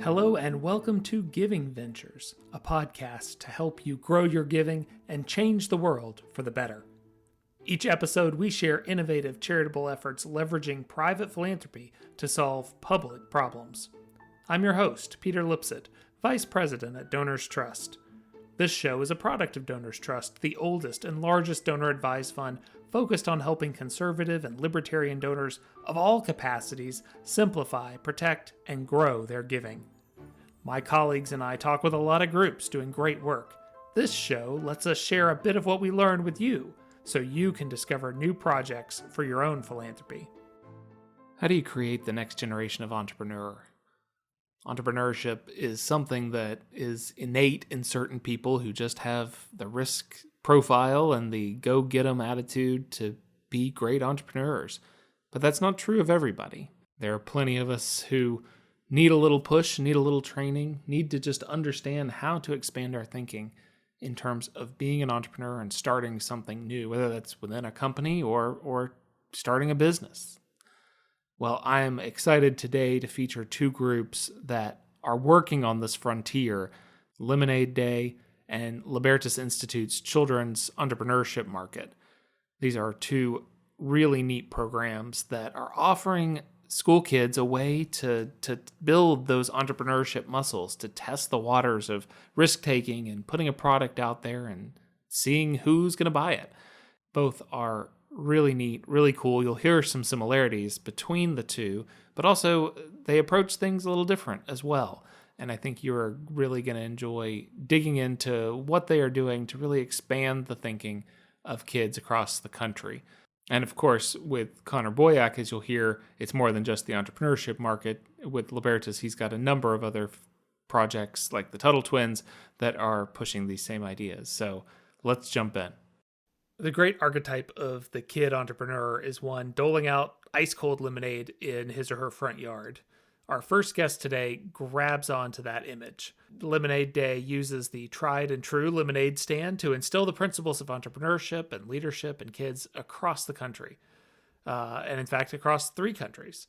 Hello and welcome to Giving Ventures, a podcast to help you grow your giving and change the world for the better. Each episode, we share innovative charitable efforts leveraging private philanthropy to solve public problems. I'm your host, Peter Lipsett, Vice President at DonorsTrust. This show is a product of DonorsTrust, the oldest and largest donor-advised fund focused on helping conservative and libertarian donors of all capacities simplify, protect, and grow their giving. My colleagues and I talk with a lot of groups doing great work. This show lets us share a bit of what we learned with you, so you can discover new projects for your own philanthropy. How do you create the next generation of entrepreneur? Entrepreneurship is something that is innate in certain people who just have the risk profile and the go-get-em attitude to be great entrepreneurs. But that's not true of everybody. There are plenty of us who need a little push, need a little training, need to just understand how to expand our thinking in terms of being an entrepreneur and starting something new, whether that's within a company or starting a business. Well, I am excited today to feature two groups that are working on this frontier, Lemonade Day and Libertas Institute's Children's Entrepreneurship Market. These are two really neat programs that are offering school kids a way to build those entrepreneurship muscles, to test the waters of risk-taking and putting a product out there and seeing who's going to buy it. Both are really neat, really cool. You'll hear some similarities between the two, but also they approach things a little different as well. And I think you're really going to enjoy digging into what they are doing to really expand the thinking of kids across the country. And of course, with Connor Boyack, as you'll hear, it's more than just the entrepreneurship market. With Libertas, he's got a number of other projects like the Tuttle Twins that are pushing these same ideas. So let's jump in. The great archetype of the kid entrepreneur is one doling out ice-cold lemonade in his or her front yard. Our first guest today grabs onto that image. Lemonade Day uses the tried and true lemonade stand to instill the principles of entrepreneurship and leadership in kids across the country, and in fact across 3 countries.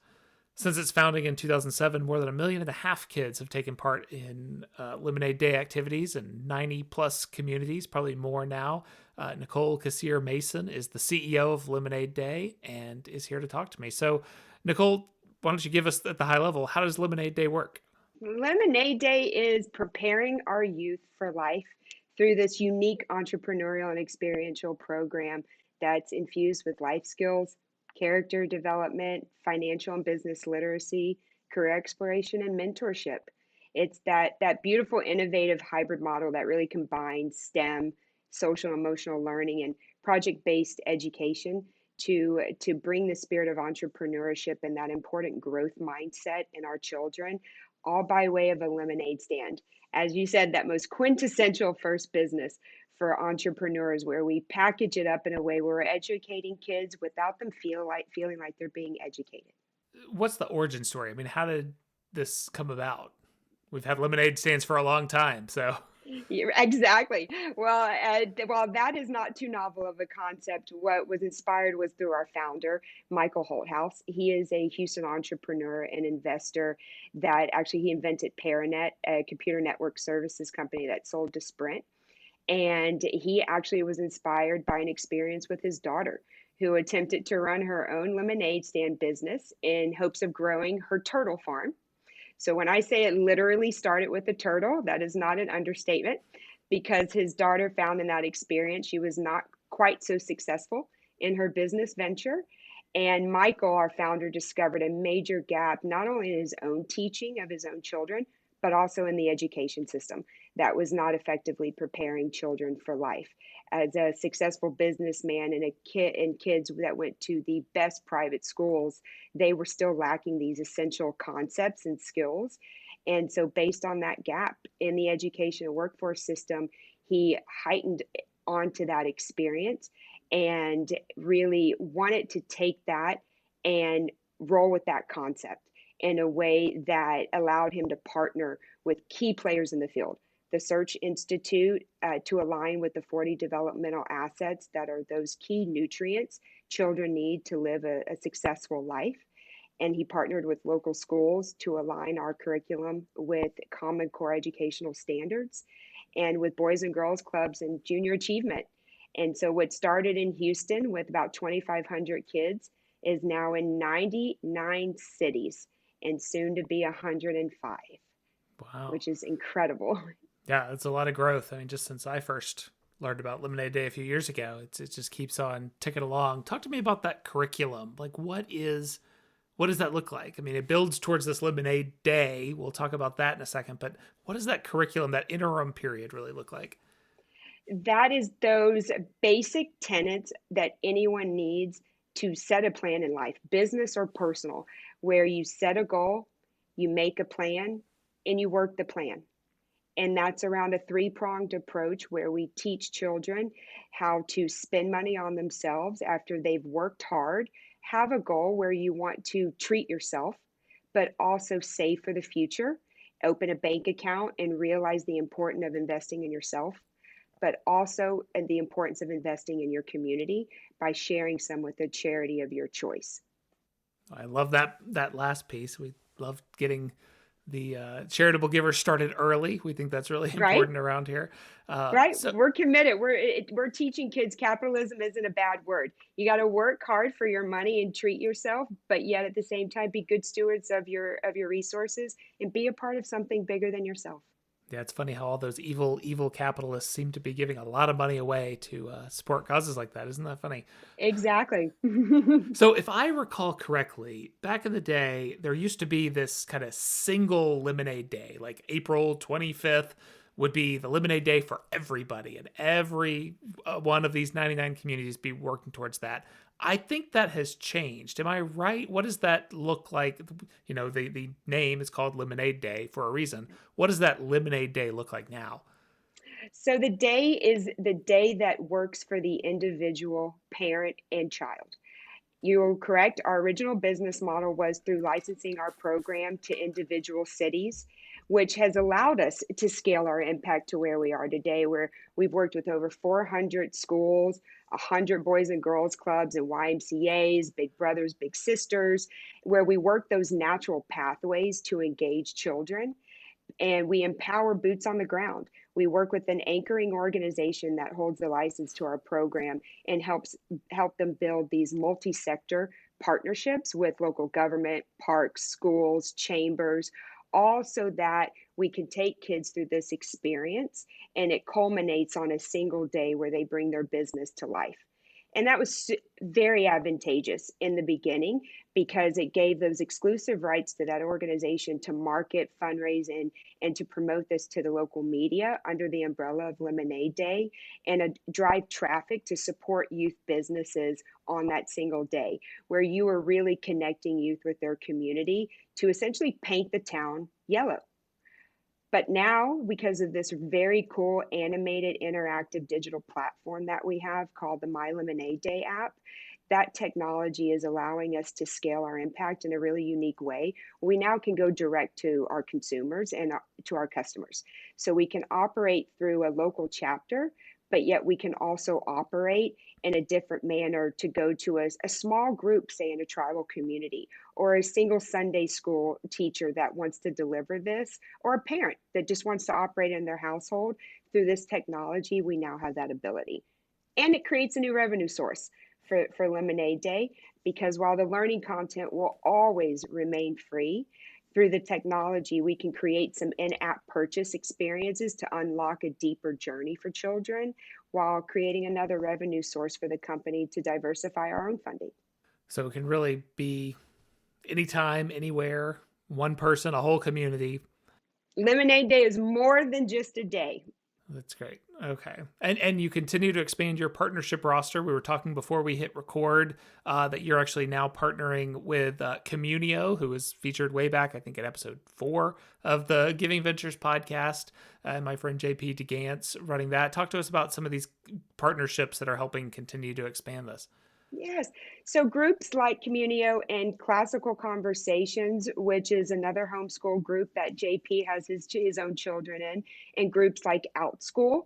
Since its founding in 2007, more than 1.5 million kids have taken part in Lemonade Day activities in 90-plus communities, probably more now. Nicole Cassier-Mason is the CEO of Lemonade Day and is here to talk to me. So, Nicole, why don't you give us at the high level, how does Lemonade Day work? Lemonade Day is preparing our youth for life through this unique entrepreneurial and experiential program that's infused with life skills, character development, financial and business literacy, career exploration, and mentorship. It's that beautiful, innovative hybrid model that really combines STEM, social and emotional learning, and project-based education to bring the spirit of entrepreneurship and that important growth mindset in our children, all by way of a lemonade stand. As you said, that most quintessential first business for entrepreneurs, where we package it up in a way where we're educating kids without them feeling like they're being educated. What's the origin story? I mean, how did this come about? We've had lemonade stands for a long time, so. Exactly. Well, that is not too novel of a concept. What was inspired was through our founder, Michael Holthouse. He is a Houston entrepreneur and investor that actually he invented Paranet, a computer network services company that sold to Sprint. And he actually was inspired by an experience with his daughter, who attempted to run her own lemonade stand business in hopes of growing her turtle farm. So when I say it literally started with a turtle, that is not an understatement, because his daughter found in that experience she was not quite so successful in her business venture. And Michael, our founder, discovered a major gap, not only in his own teaching of his own children, but also in the education system that was not effectively preparing children for life. As a successful businessman and kids that went to the best private schools, they were still lacking these essential concepts and skills. And so based on that gap in the education and workforce system, he heightened onto that experience and really wanted to take that and roll with that concept in a way that allowed him to partner with key players in the field. The Search Institute to align with the 40 developmental assets that are those key nutrients children need to live a successful life. and he partnered with local schools to align our curriculum with Common Core educational standards and with Boys and Girls Clubs and junior achievement. And so, what started in Houston with about 2,500 kids is now in 99 cities and soon to be 105, Wow. which is incredible. Yeah, it's a lot of growth. I mean, just since I first learned about Lemonade Day a few years ago, it just keeps on ticking along. Talk to me about that curriculum. Like, what does that look like? I mean, it builds towards this Lemonade Day. We'll talk about that in a second. But what does that curriculum, that interim period, really look like? That is those basic tenets that anyone needs to set a plan in life, business or personal, where you set a goal, you make a plan, and you work the plan. And that's around a three-pronged approach where we teach children how to spend money on themselves after they've worked hard, have a goal where you want to treat yourself, but also save for the future, open a bank account and realize the importance of investing in yourself, but also the importance of investing in your community by sharing some with a charity of your choice. I love that last piece. We love getting the charitable givers started early. We think that's really Right? important around here. Right? So We're committed. We're teaching kids capitalism isn't a bad word. You got to work hard for your money and treat yourself, but yet at the same time be good stewards of your resources and be a part of something bigger than yourself. yeah, it's funny how all those evil capitalists seem to be giving a lot of money away to support causes like that. Isn't that funny? Exactly. So, if I recall correctly, back in the day, there used to be this kind of single lemonade day, like April 25th would be the lemonade day for everybody, and every one of these 99 communities be working towards that. I think that has changed. Am I right? What does that look like? You know, the name is called Lemonade Day for a reason. What does that Lemonade Day look like now? So the day is the day that works for the individual parent and child. You're correct. Our original business model was through licensing our program to individual cities, which has allowed us to scale our impact to where we are today, where we've worked with over 400 schools, 100 boys and girls clubs and YMCAs, Big Brothers, Big Sisters, where we work those natural pathways to engage children and we empower boots on the ground. We work with an anchoring organization that holds the license to our program and help them build these multi-sector partnerships with local government, parks, schools, chambers, all so that we can take kids through this experience and it culminates on a single day where they bring their business to life. And that was very advantageous in the beginning because it gave those exclusive rights to that organization to market, fundraise, and to promote this to the local media under the umbrella of Lemonade Day and drive traffic to support youth businesses on that single day, where you are really connecting youth with their community to essentially paint the town yellow. But now, because of this very cool animated interactive digital platform that we have called the My Lemonade Day app, that technology is allowing us to scale our impact in a really unique way. We now can go direct to our consumers and to our customers. So we can operate through a local chapter, but yet we can also operate in a different manner to go to a small group, say in a tribal community, or a single Sunday school teacher that wants to deliver this, or a parent that just wants to operate in their household. Through this technology, we now have that ability. And it creates a new revenue source for Lemonade Day because while the learning content will always remain free, through the technology, we can create some in app purchase experiences to unlock a deeper journey for children while creating another revenue source for the company to diversify our own funding. So it can really be anytime, anywhere, one person, a whole community. Lemonade Day is more than just a day. That's great. Okay. And you continue to expand your partnership roster. We were talking before we hit record that you're actually now partnering with Communio, who was featured way back, I think, in episode 4 of the Giving Ventures podcast. And my friend JP DeGance running that. Talk to us about some of these partnerships that are helping continue to expand this. Yes. So groups like Communio and Classical Conversations, which is another homeschool group that JP has his own children in, and groups like OutSchool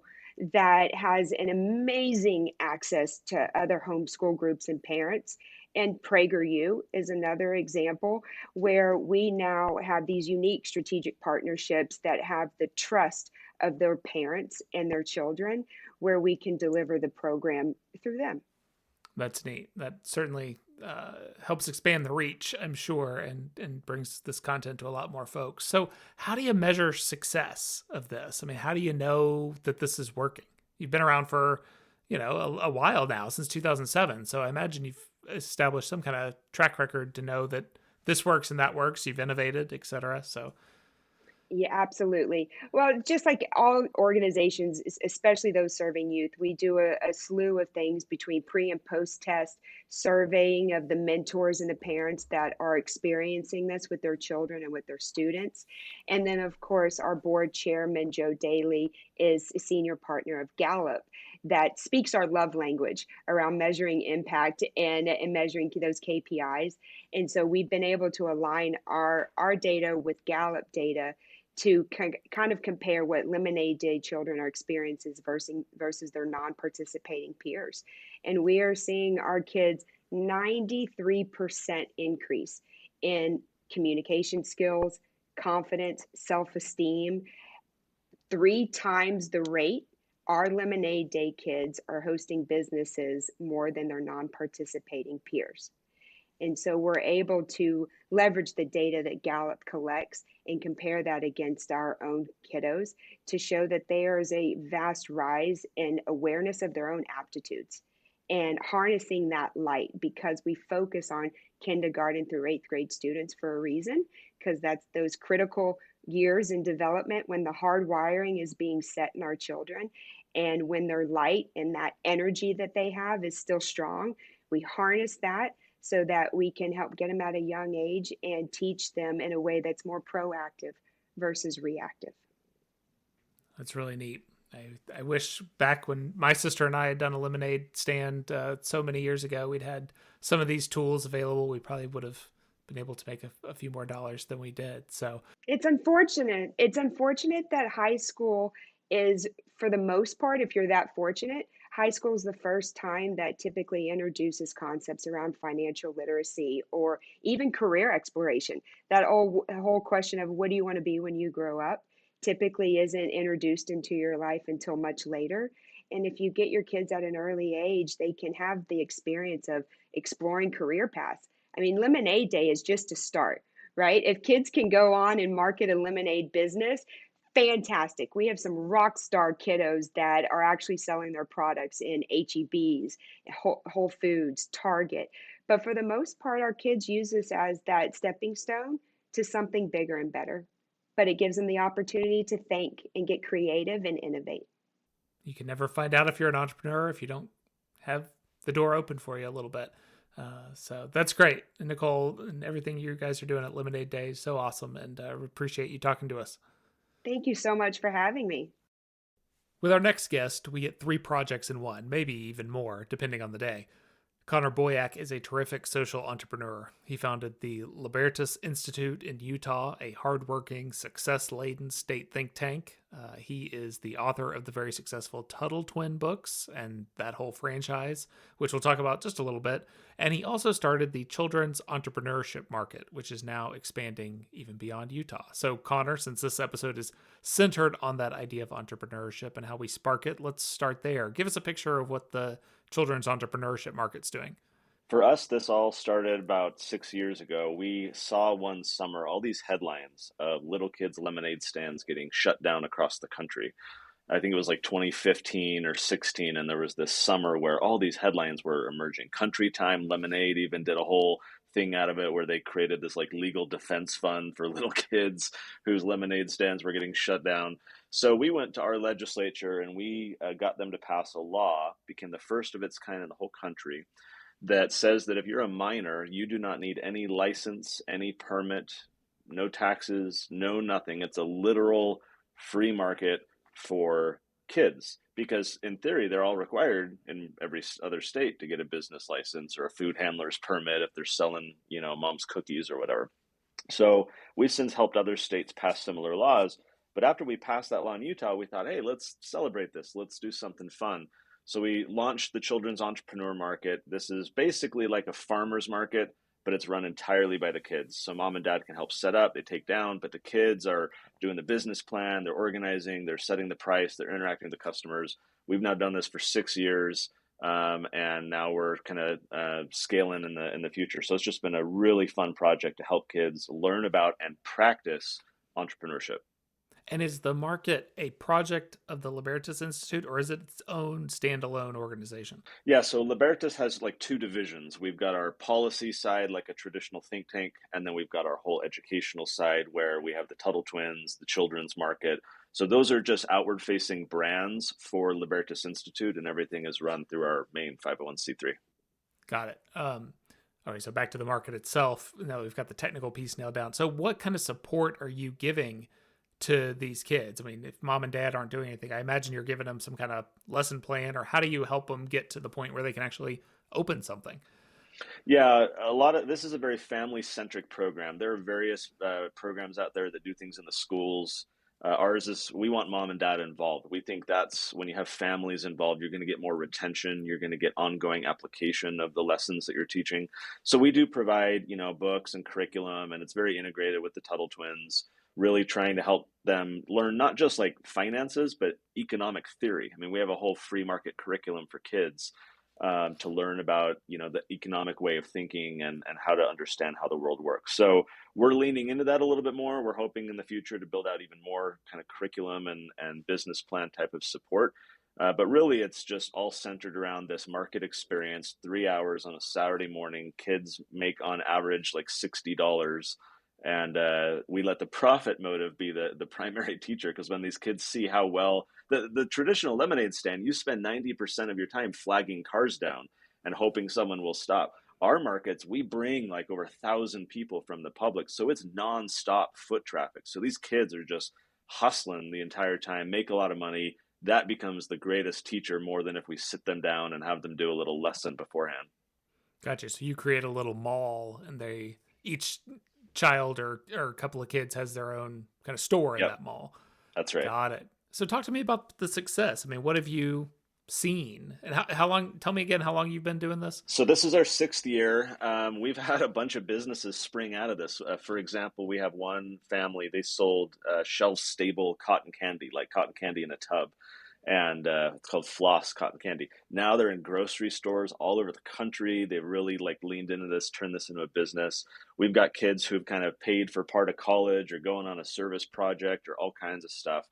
that has an amazing access to other homeschool groups and parents. And PragerU is another example where we now have these unique strategic partnerships that have the trust of their parents and their children, where we can deliver the program through them. That's neat. That certainly helps expand the reach, I'm sure, and brings this content to a lot more folks. So, how do you measure success of this? I mean, how do you know that this is working? You've been around for, a while now, since 2007. So, I imagine you've established some kind of track record to know that this works and that works. You've innovated, et cetera. So, Yeah, absolutely. Well, just like all organizations, especially those serving youth, we do a slew of things between pre and post test surveying of the mentors and the parents that are experiencing this with their children and with their students. And then, of course, our board chairman, Joe Daly, is a senior partner of Gallup that speaks our love language around measuring impact and measuring those KPIs. And so we've been able to align our data with Gallup data to kind of compare what Lemonade Day children are experiencing versus their non-participating peers. And we are seeing our kids 93% increase in communication skills, confidence, self-esteem, 3 times the rate. Our Lemonade Day kids are hosting businesses more than their non-participating peers. And so we're able to leverage the data that Gallup collects and compare that against our own kiddos to show that there is a vast rise in awareness of their own aptitudes and harnessing that light, because we focus on kindergarten through 8th grade students for a reason, because that's those critical years in development when the hard wiring is being set in our children. And when their light and that energy that they have is still strong, we harness that so that we can help get them at a young age and teach them in a way that's more proactive versus reactive. that's really neat. I wish back when my sister and I had done a lemonade stand so many years ago, we'd had some of these tools available. We probably would have been able to make a few more dollars than we did. So, It's unfortunate. It's unfortunate that high school is, for the most part, if you're that fortunate, high school is the first time that typically introduces concepts around financial literacy or even career exploration. That whole question of what do you want to be when you grow up typically isn't introduced into your life until much later. And if you get your kids at an early age, they can have the experience of exploring career paths. I mean, Lemonade Day is just a start, right? If kids can go on and market a lemonade business, fantastic. We have some rock star kiddos that are actually selling their products in HEBs, Whole Foods, Target. But for the most part, our kids use this as that stepping stone to something bigger and better. But it gives them the opportunity to think and get creative and innovate. you can never find out if you're an entrepreneur if you don't have the door open for you a little bit. So that's great. And Nicole, and everything you guys are doing at Lemonade Day is so awesome. And we appreciate you talking to us. Thank you so much for having me. With our next guest, we get 3 projects in one, maybe even more, depending on the day. Connor Boyack is a terrific social entrepreneur. He founded the Libertas Institute in Utah, a hardworking, success-laden state think tank. He is the author of the very successful Tuttle Twin books and that whole franchise, which we'll talk about just a little bit. And he also started the Children's Entrepreneurship Market, which is now expanding even beyond Utah. So, Connor, since this episode is centered on that idea of entrepreneurship and how we spark it, let's start there. Give us a picture of what the Children's Entrepreneurship Market's doing. For us, this all started about 6 years ago. We saw one summer all these headlines of little kids' lemonade stands getting shut down across the country. I think it was like 2015 or 16, and there was this summer where all these headlines were emerging. Country Time Lemonade even did a whole thing out of it where they created this like legal defense fund for little kids whose lemonade stands were getting shut down. So we went to our legislature and we got them to pass a law, became the first of its kind in the whole country, that says that if you're a minor, you do not need any license, any permit, no taxes, no nothing. It's a literal free market for kids, because in theory, they're all required in every other state to get a business license or a food handler's permit if they're selling, mom's cookies or whatever. So we've since helped other states pass similar laws. But after we passed that law in Utah, we thought, hey, let's celebrate this. Let's do something fun. So we launched the Children's Entrepreneur Market. This is basically like a farmer's market, but it's run entirely by the kids. So mom and dad can help set up, they take down, but the kids are doing the business plan, they're organizing, they're setting the price, they're interacting with the customers. We've now done this for 6 years, and now we're kind of scaling in the future. So it's just been a really fun project to help kids learn about and practice entrepreneurship. And is the market a project of the Libertas Institute, or is it its own standalone organization? Yeah, so Libertas has like two divisions. We've got our policy side, like a traditional think tank, and then we've got our whole educational side where we have the Tuttle Twins, the children's market. So those are just outward facing brands for Libertas Institute, and everything is run through our main 501c3. Got it. All right, so back to the market itself. Now we've got the technical piece nailed down. So what kind of support are you giving to these kids? I mean, if mom and dad aren't doing anything, I imagine you're giving them some kind of lesson plan, or how do you help them get to the point where they can actually open something? Yeah, a lot of this is a very family centric program. There are various programs out there that do things in the schools. Ours is we want mom and dad involved. We think that's when you have families involved, you're going to get more retention. You're going to get ongoing application of the lessons that you're teaching. So we do provide, books and curriculum, and it's very integrated with the Tuttle Twins, really trying to help them learn not just like finances, but economic theory. I mean, we have a whole free market curriculum for kids to learn about, the economic way of thinking and how to understand how the world works. So we're leaning into that a little bit more. We're hoping in the future to build out even more kind of curriculum and business plan type of support. But really, it's just all centered around this market experience, 3 hours on a Saturday morning. Kids make on average like $60. And we let the profit motive be the primary teacher, because when these kids see how well the traditional lemonade stand, you spend 90% of your time flagging cars down and hoping someone will stop. Our markets, we bring like over 1,000 people from the public, so it's nonstop foot traffic. So these kids are just hustling the entire time, make a lot of money. That becomes the greatest teacher, more than if we sit them down and have them do a little lesson beforehand. Gotcha. So you create a little mall, and each child or a couple of kids has their own kind of store in Yep, that mall. that's right. Got it. So talk to me about the success. I mean, what have you seen, and how long, tell me again how long you've been doing this? So this is our 6th year. We've had a bunch of businesses spring out of this. For example, we have one family, they sold shelf-stable cotton candy, like cotton candy in a tub. And it's called Floss Cotton Candy. Now they're in grocery stores all over the country. They've really like leaned into this, turned this into a business. We've got kids who've kind of paid for part of college or going on a service project or all kinds of stuff.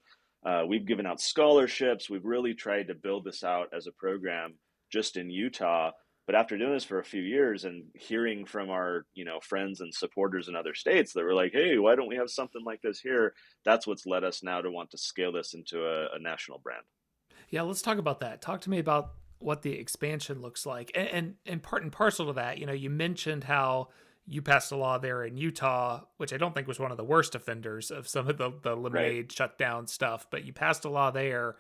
We've given out scholarships. We've really tried to build this out as a program just in Utah. But after doing this for a few years and hearing from our, friends and supporters in other states that were like, hey, why don't we have something like this here? That's what's led us now to want to scale this into a national brand. Yeah, let's talk about that. Talk to me about what the expansion looks like. And part and parcel to that, you mentioned how you passed a law there in Utah, which I don't think was one of the worst offenders of some of the lemonade shutdown stuff, but you passed a law there.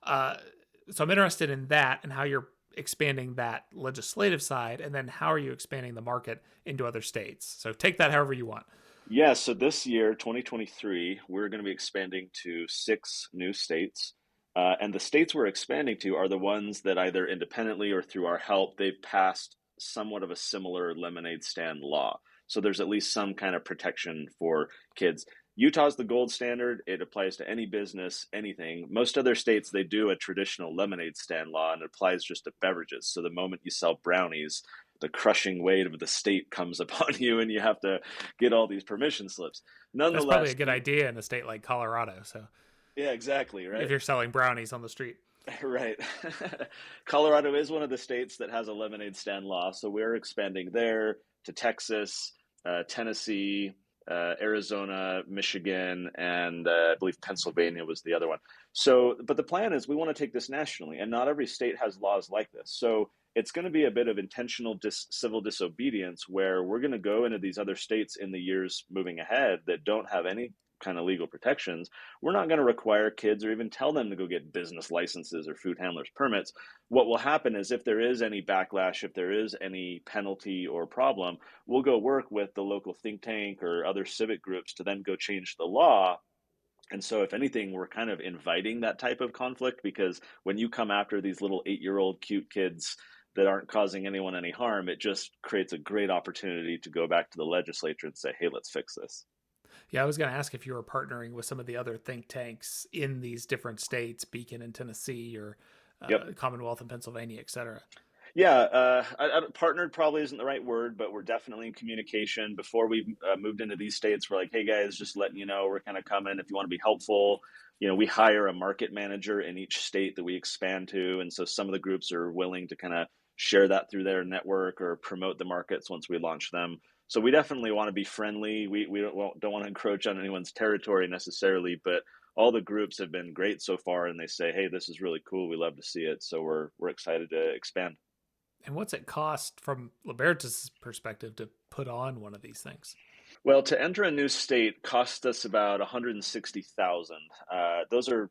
So I'm interested in that and how you're expanding that legislative side, and then how are you expanding the market into other states? So take that however you want. Yeah, so this year, 2023, we're going to be expanding to 6 new states. And the states we're expanding to are the ones that either independently or through our help, they've passed somewhat of a similar lemonade stand law. So there's at least some kind of protection for kids. Utah's the gold standard. It applies to any business, anything. Most other states, they do a traditional lemonade stand law, and it applies just to beverages. So the moment you sell brownies, the crushing weight of the state comes upon you, and you have to get all these permission slips. That's probably Nonetheless, a good idea in a state like Colorado. So yeah, exactly, right? if you're selling brownies on the street. Right. Colorado is one of the states that has a lemonade stand law. So we're expanding there to Texas, Tennessee, Arizona, Michigan, and I believe Pennsylvania was the other one. So, but the plan is we want to take this nationally, and not every state has laws like this. So it's going to be a bit of intentional civil disobedience, where we're going to go into these other states in the years moving ahead that don't have any kind of legal protections. We're not going to require kids or even tell them to go get business licenses or food handlers permits. What will happen is if there is any backlash, if there is any penalty or problem, we'll go work with the local think tank or other civic groups to then go change the law And so if anything, we're kind of inviting that type of conflict, because when you come after these little 8-year-old cute kids that aren't causing anyone any harm, it just creates a great opportunity to go back to the legislature and say, hey, let's fix this. Yeah, I was going to ask if you were partnering with some of the other think tanks in these different states, Beacon in Tennessee or Yep. Commonwealth in Pennsylvania, et cetera. Yeah, partnered probably isn't the right word, but we're definitely in communication. Before we moved into these states, we're like, hey guys, just letting you know, we're kind of coming. If you want to be helpful, we hire a market manager in each state that we expand to. And so some of the groups are willing to kind of share that through their network or promote the markets once we launch them. So we definitely want to be friendly. We don't want to encroach on anyone's territory necessarily, but all the groups have been great so far, and they say, hey, this is really cool. We love to see it. So we're excited to expand. And what's it cost from Libertas' perspective to put on one of these things? Well, to enter a new state cost us about 160,000. Those are,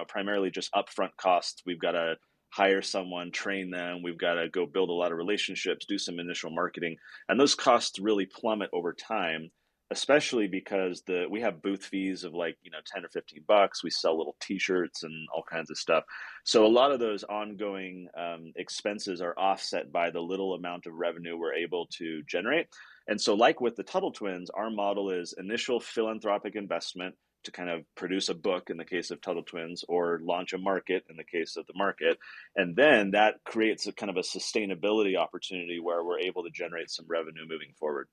primarily just upfront costs. We've got to hire someone, train them. We've got to go build a lot of relationships, do some initial marketing, and those costs really plummet over time. Especially because we have booth fees of like 10 or $15. We sell little T-shirts and all kinds of stuff. So a lot of those ongoing expenses are offset by the little amount of revenue we're able to generate. And so, like with the Tuttle Twins, our model is initial philanthropic investment to kind of produce a book in the case of Tuttle Twins, or launch a market in the case of the market. And then that creates a kind of a sustainability opportunity where we're able to generate some revenue moving forward.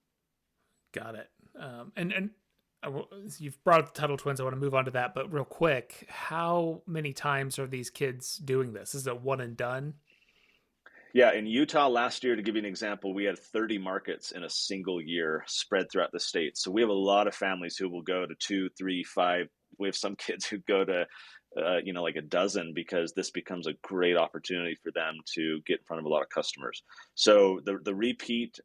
Got it. And you've brought up the Tuttle Twins. I want to move on to that, but real quick, how many times are these kids doing this? Is it one and done? Yeah, in Utah last year, to give you an example, we had 30 markets in a single year spread throughout the state. So we have a lot of families who will go to 2, 3, 5. We have some kids who go to, like a dozen, because this becomes a great opportunity for them to get in front of a lot of customers. So the repeat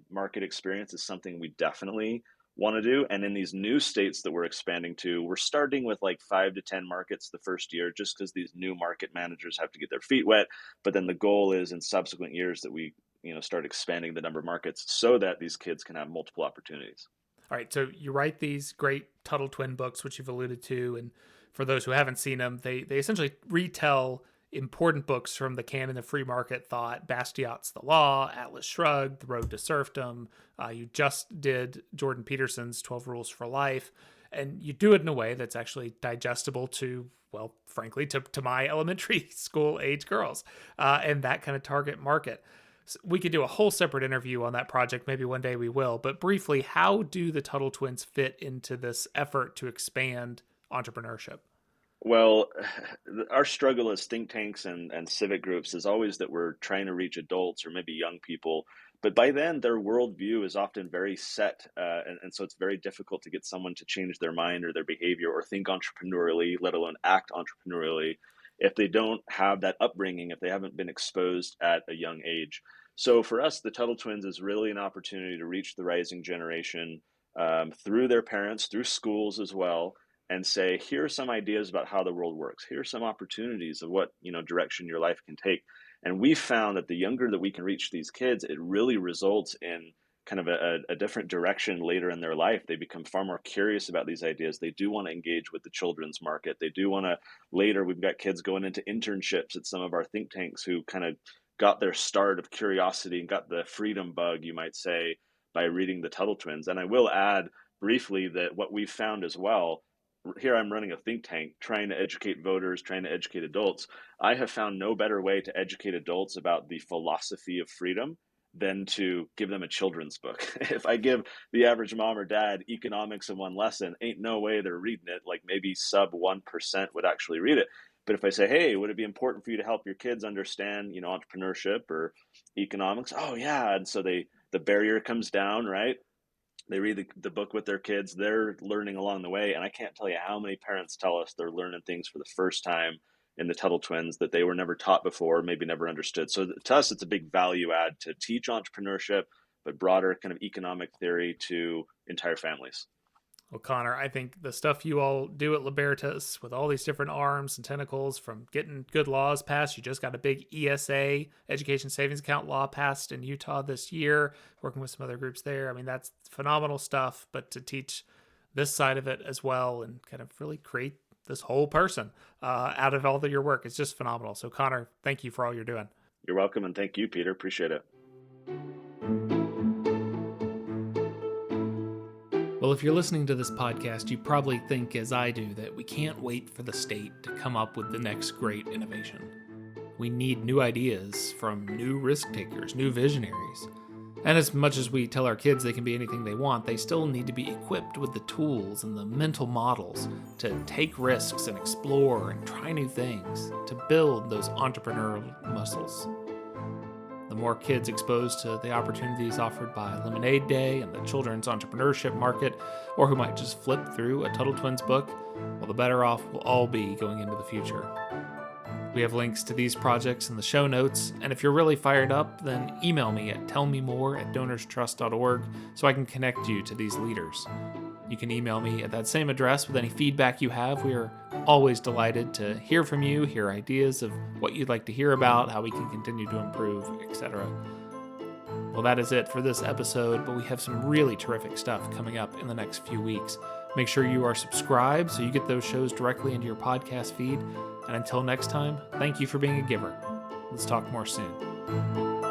market experience is something we definitely want to do. And in these new states that we're expanding to, we're starting with like 5 to 10 markets the first year, just because these new market managers have to get their feet wet. But then the goal is in subsequent years that we start expanding the number of markets so that these kids can have multiple opportunities. All right, so you write these great Tuttle Twin books, which you've alluded to, and for those who haven't seen them, they essentially retell important books from the canon of free market thought: Bastiat's The Law, Atlas Shrugged, The Road to Serfdom. You just did Jordan Peterson's 12 Rules for Life, and you do it in a way that's actually digestible to, well, frankly, to my elementary school age girls and that kind of target market. So we could do a whole separate interview on that project. Maybe one day we will. But briefly, how do the Tuttle Twins fit into this effort to expand entrepreneurship? Well, our struggle as think tanks and civic groups is always that we're trying to reach adults or maybe young people, but by then their worldview is often very set, and so it's very difficult to get someone to change their mind or their behavior or think entrepreneurially, let alone act entrepreneurially, if they don't have that upbringing, if they haven't been exposed at a young age. So for us, the Tuttle Twins is really an opportunity to reach the rising generation through their parents, through schools as well, and say, here are some ideas about how the world works. Here are some opportunities of what direction your life can take. And we found that the younger that we can reach these kids, it really results in kind of a different direction later in their life. They become far more curious about these ideas. They do want to engage with the children's market. They do want to, later, we've got kids going into internships at some of our think tanks who kind of got their start of curiosity and got the freedom bug, you might say, by reading the Tuttle Twins. And I will add briefly that what we've found as well, here I'm running a think tank trying to educate voters, trying to educate adults. I have found no better way to educate adults about the philosophy of freedom than to give them a children's book. If I give the average mom or dad economics in one lesson, ain't no way they're reading it. Like maybe sub 1% would actually read it. But if I say, hey, would it be important for you to help your kids understand, entrepreneurship or economics? Oh yeah. And so the barrier comes down, right? They read the book with their kids. They're learning along the way. And I can't tell you how many parents tell us they're learning things for the first time in the Tuttle Twins that they were never taught before, maybe never understood. So to us, it's a big value add to teach entrepreneurship, but broader kind of economic theory to entire families. Well, Connor, I think the stuff you all do at Libertas with all these different arms and tentacles, from getting good laws passed, you just got a big ESA, Education Savings Account law, passed in Utah this year, working with some other groups there. I mean, that's phenomenal stuff. But to teach this side of it as well and kind of really create this whole person out of all of your work. It's just phenomenal. So Connor, thank you for all you're doing. You're welcome. And thank you, Peter. Appreciate it. Well, if you're listening to this podcast, you probably think, as I do, that we can't wait for the state to come up with the next great innovation. We need new ideas from new risk takers, new visionaries. And as much as we tell our kids they can be anything they want, they still need to be equipped with the tools and the mental models to take risks and explore and try new things, to build those entrepreneurial muscles. The more kids exposed to the opportunities offered by Lemonade Day and the children's entrepreneurship market, or who might just flip through a Tuttle Twins book, well, the better off we'll all be going into the future. We have links to these projects in the show notes, and if you're really fired up, then email me at tellmemore@DonorsTrust.org so I can connect you to these leaders. You can email me at that same address with any feedback you have. We are always delighted to hear from you, hear ideas of what you'd like to hear about, how we can continue to improve, etc. Well, that is it for this episode, but we have some really terrific stuff coming up in the next few weeks. Make sure you are subscribed so you get those shows directly into your podcast feed. And until next time, thank you for being a giver. Let's talk more soon.